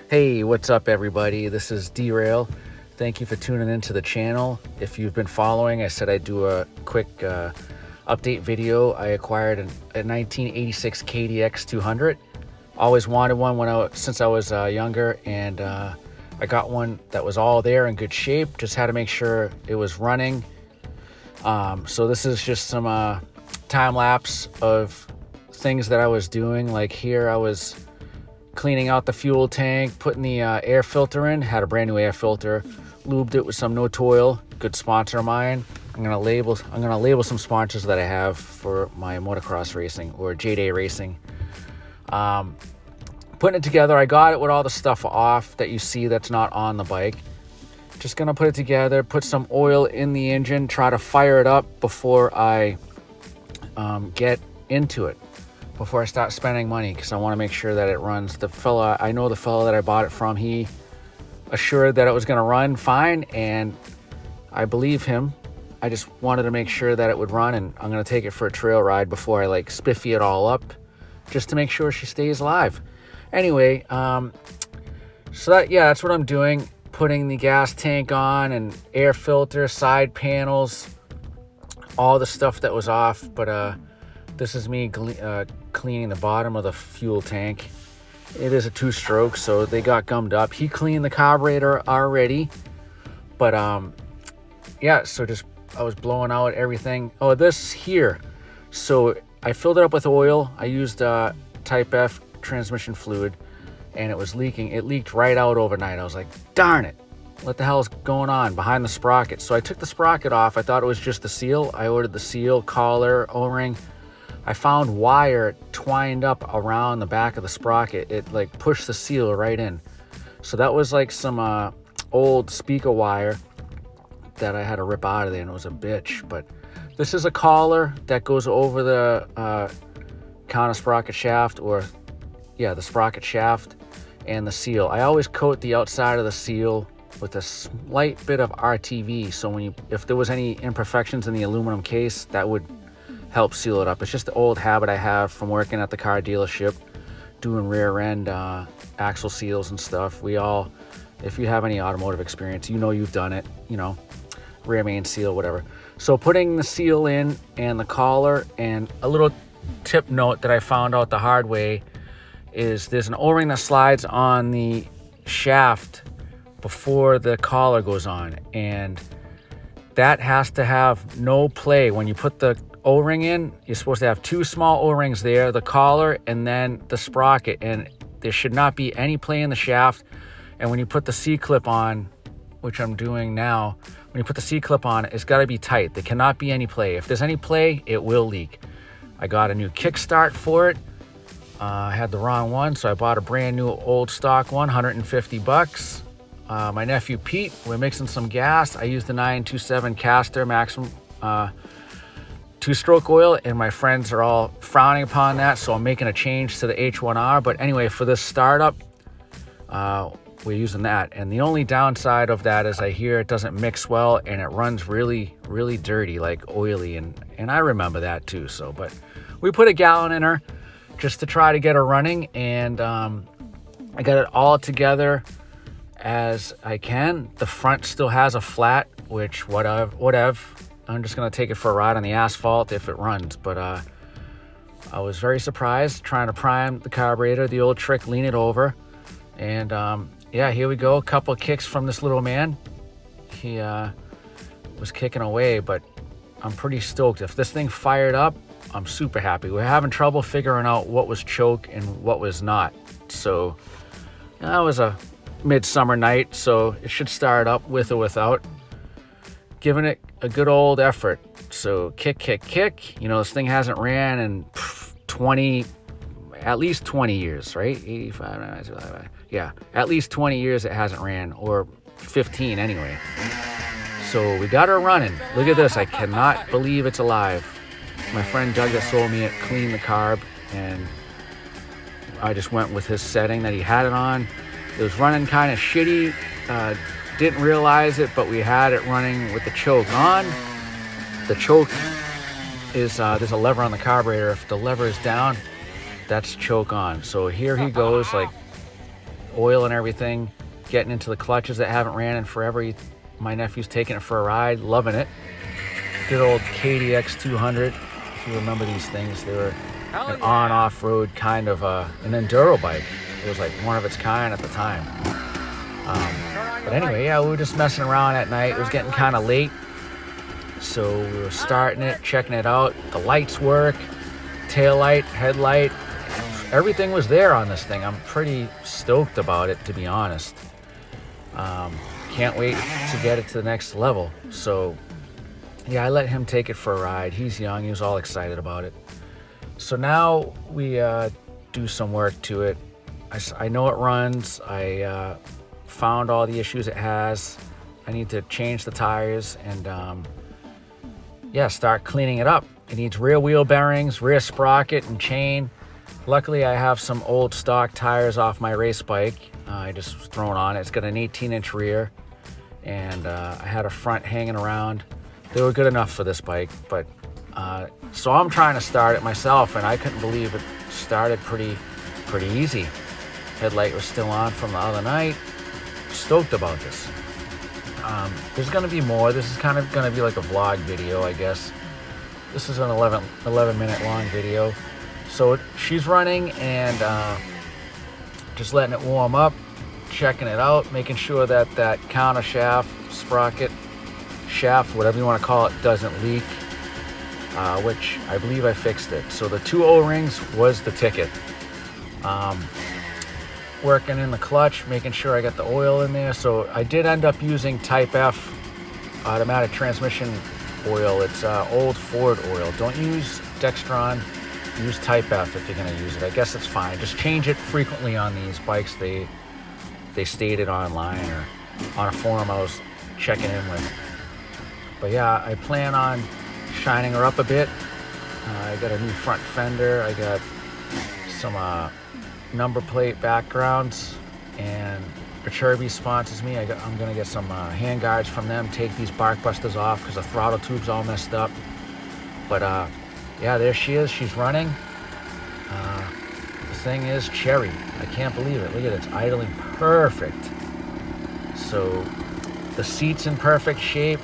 Hey, what's up everybody? This is D-Rail. Thank you for tuning into the channel. If you've been following, I said I'd do a quick update video. I acquired a 1986 KDX 200. Always wanted one since I was younger, and I got one that was all there in good shape. Just had to make sure it was running. So this is just some time lapse of things that I was doing. Like here I was cleaning out the fuel tank, putting the air filter in. Had a brand new air filter, lubed it with some No Toil, good sponsor of mine. I'm gonna label some sponsors that I have for my motocross racing or J-Day racing. Putting it together, I got it with all the stuff off that you see that's not on the bike. Just gonna put it together, put some oil in the engine, try to fire it up before I get into it, before I start spending money, because I want to make sure that it runs. I know the fella that I bought it from, he assured that it was going to run fine, and I believe him. I just wanted to make sure that it would run, and I'm going to take it for a trail ride before I like spiffy it all up, just to make sure she stays alive. Anyway, that's what I'm doing. Putting the gas tank on and air filter, side panels, all the stuff that was off. But this is me cleaning the bottom of the fuel tank. It is a 2-stroke, so they got gummed up. He cleaned the carburetor already, but so just I was blowing out everything. Oh, this here. So I filled it up with oil. I used Type F transmission fluid, and it was leaking. It leaked right out overnight. I was like, darn it, what the hell is going on behind the sprocket? So I took the sprocket off. I thought it was just the seal. I ordered the seal, collar, O-ring. I found wire twined up around the back of the sprocket. It like pushed the seal right in. So that was like some old speaker wire that I had to rip out of there, and it was a bitch. But this is a collar that goes over the counter sprocket shaft, the sprocket shaft and the seal. I always coat the outside of the seal with a slight bit of RTV, so if there was any imperfections in the aluminum case, that would help seal it up. It's just the old habit I have from working at the car dealership, doing rear end axle seals and stuff. If you have any automotive experience, you've done it, rear main seal, whatever. So putting the seal in and the collar, and a little tip note that I found out the hard way is there's an O-ring that slides on the shaft before the collar goes on, and that has to have no play. When you put the O-ring in, you're supposed to have 2 small O-rings there, the collar and then the sprocket, and there should not be any play in the shaft. And when you put the C-clip on, which I'm doing now, when you put the C-clip on, it's got to be tight. There cannot be any play. If there's any play, it will leak. I got a new kickstart for it. I had the wrong one, so I bought a brand new old stock one, $150. My nephew Pete, we're mixing some gas. I used the 927 Caster Maximum 2-stroke oil, and my friends are all frowning upon that, so I'm making a change to the H1R. But anyway, for this startup, we're using that. And the only downside of that is I hear it doesn't mix well, and it runs really, really dirty, like oily, and I remember that too. But we put a gallon in her just to try to get her running, and I got it all together as I can. The front still has a flat, which whatever. I'm just going to take it for a ride on the asphalt if it runs. But I was very surprised trying to prime the carburetor, the old trick, lean it over. And here we go. A couple of kicks from this little man. He was kicking away, but I'm pretty stoked. If this thing fired up, I'm super happy. We're having trouble figuring out what was choke and what was not. So that was a midsummer night, so it should start up with or without. Giving it a good old effort. So kick. This thing hasn't ran in at least 20 years, right? 85, yeah, at least 20 years it hasn't ran, or 15 anyway. So we got her running. Look at this. I cannot believe it's alive. My friend Doug that sold me it cleaned the carb, and I just went with his setting that he had it on. It was running kind of shitty. Didn't realize it, but we had it running with the choke on. The choke is, there's a lever on the carburetor. If the lever is down, that's choke on. So here he goes, like oil and everything, getting into the clutches that haven't ran in forever. My nephew's taking it for a ride, loving it. Good old KDX 200. If you remember these things, they were an on-off-road kind of an enduro bike. It was like one of its kind at the time. But anyway, yeah, we were just messing around at night. It was getting kind of late, so we were starting it, checking it out. The lights work, tail light, headlight, everything was there on this thing. I'm pretty stoked about it, to be honest. Can't wait to get it to the next level. So yeah, I let him take it for a ride. He's young, he was all excited about it. So now we do some work to it. I know it runs. I found all the issues it has. I need to change the tires and yeah, start cleaning it up. It needs rear wheel bearings, rear sprocket and chain. Luckily I have some old stock tires off my race bike. I just was thrown on it. It's got an 18-inch rear and I had a front hanging around. They were good enough for this bike, but so I'm trying to start it myself, and I couldn't believe it started pretty easy. Headlight was still on from the other night. Stoked about this. There's gonna be more. This is kind of gonna be like a vlog video, I guess. This is an 11 minute long video. So she's running and just letting it warm up, checking it out, making sure that that counter shaft, sprocket, shaft, whatever you want to call it, doesn't leak, which I believe I fixed it. So the 2 O-rings was the ticket. Working in the clutch, making sure I got the oil in there. So I did end up using Type F automatic transmission oil. It's old Ford oil. Don't use Dextron, use Type F if you're going to use it. I guess it's fine. Just change it frequently on these bikes. They stated online or on a forum I was checking in with. But yeah, I plan on shining her up a bit. I got a new front fender. I got some number plate backgrounds, and Viterbi sponsors me. I'm gonna get some hand guards from them, take these bark busters off because the throttle tube's all messed up. But yeah, there she is. She's running. The thing is cherry. I can't believe it. Look at it. It's idling perfect. So the seat's in perfect shape.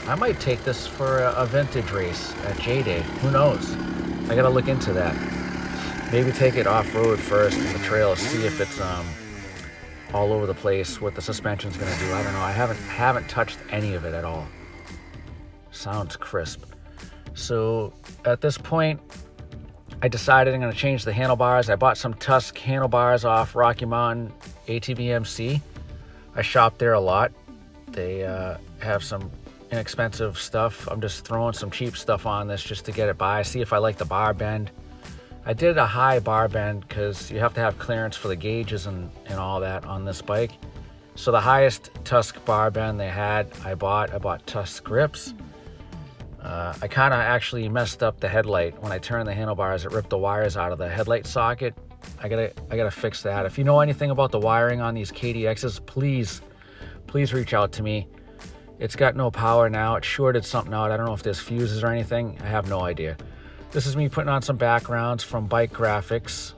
I might take this for a vintage race at J-Day. Who knows? I gotta look into that. Maybe take it off-road first in the trail, see if it's all over the place, what the suspension's gonna do. I don't know. I haven't touched any of it at all. Sounds crisp. So at this point, I decided I'm gonna change the handlebars. I bought some Tusk handlebars off Rocky Mountain ATVMC. I shop there a lot. They have some inexpensive stuff. I'm just throwing some cheap stuff on this just to get it by, see if I like the bar bend. I did a high bar bend because you have to have clearance for the gauges and all that on this bike. So the highest Tusk bar bend they had, I bought Tusk grips. I kind of actually messed up the headlight. When I turned the handlebars, it ripped the wires out of the headlight socket. I gotta fix that. If you know anything about the wiring on these KDXs, please reach out to me. It's got no power now. It shorted something out. I don't know if there's fuses or anything. I have no idea. This is me putting on some backgrounds from Bike Graphics.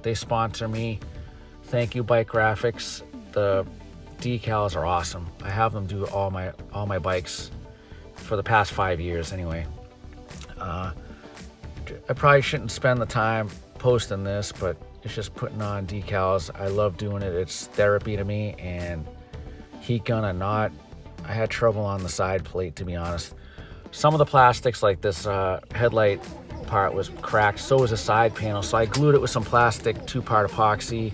They sponsor me. Thank you, Bike Graphics. The decals are awesome. I have them do all my bikes for the past 5 years anyway. I probably shouldn't spend the time posting this, but it's just putting on decals. I love doing it. It's therapy to me. And heat gun or not, I had trouble on the side plate, to be honest. Some of the plastics, like this headlight part, was cracked. So was the side panel. So I glued it with some plastic 2-part epoxy,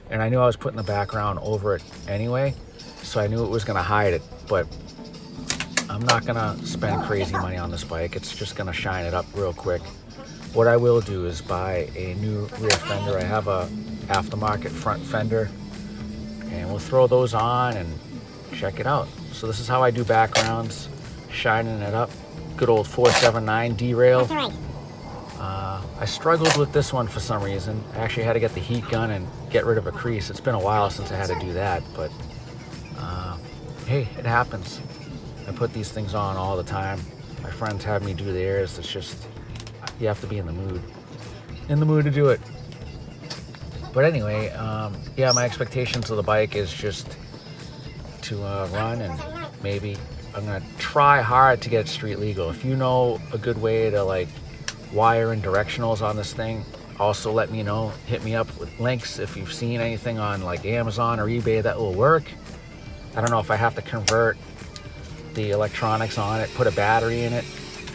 and I knew I was putting the background over it anyway, so I knew it was going to hide it. But I'm not going to spend crazy money on this bike. It's just going to shine it up real quick. What I will do is buy a new rear fender. I have a aftermarket front fender, and we'll throw those on and check it out. So this is how I do backgrounds, shining it up. Good old 479 derail. That's right. I struggled with this one for some reason. I actually had to get the heat gun and get rid of a crease. It's been a while since I had to do that, but hey, it happens. I put these things on all the time. My friends have me do theirs. It's just, you have to be in the mood to do it. But anyway, yeah, my expectations of the bike is just to run, and maybe I'm gonna try hard to get street legal. If you know a good way to like wire in directionals on this thing, also let me know. Hit me up with links if you've seen anything on like Amazon or eBay that will work. I don't know if I have to convert the electronics on it, put a battery in it.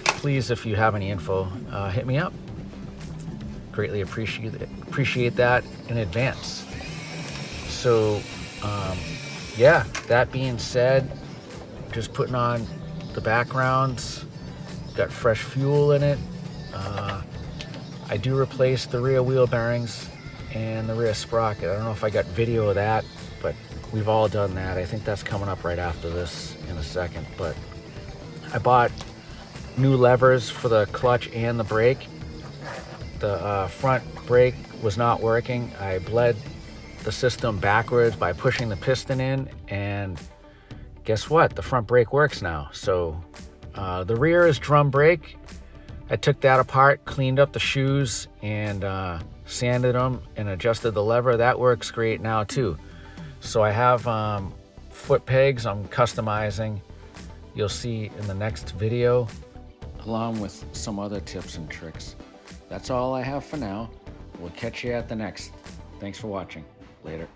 Please, if you have any info, hit me up. Greatly appreciate that in advance. So yeah, that being said, just putting on the backgrounds, got fresh fuel in it. I do replace the rear wheel bearings and the rear sprocket. I don't know if I got video of that, but we've all done that. I think that's coming up right after this in a second. But I bought new levers for the clutch and the brake. The front brake was not working. I bled the system backwards by pushing the piston in, and guess what? The front brake works now. So the rear is drum brake. I took that apart, cleaned up the shoes, and sanded them and adjusted the lever. That works great now too. So I have foot pegs I'm customizing. You'll see in the next video, along with some other tips and tricks. That's all I have for now. We'll catch you at the next. Thanks for watching. Later.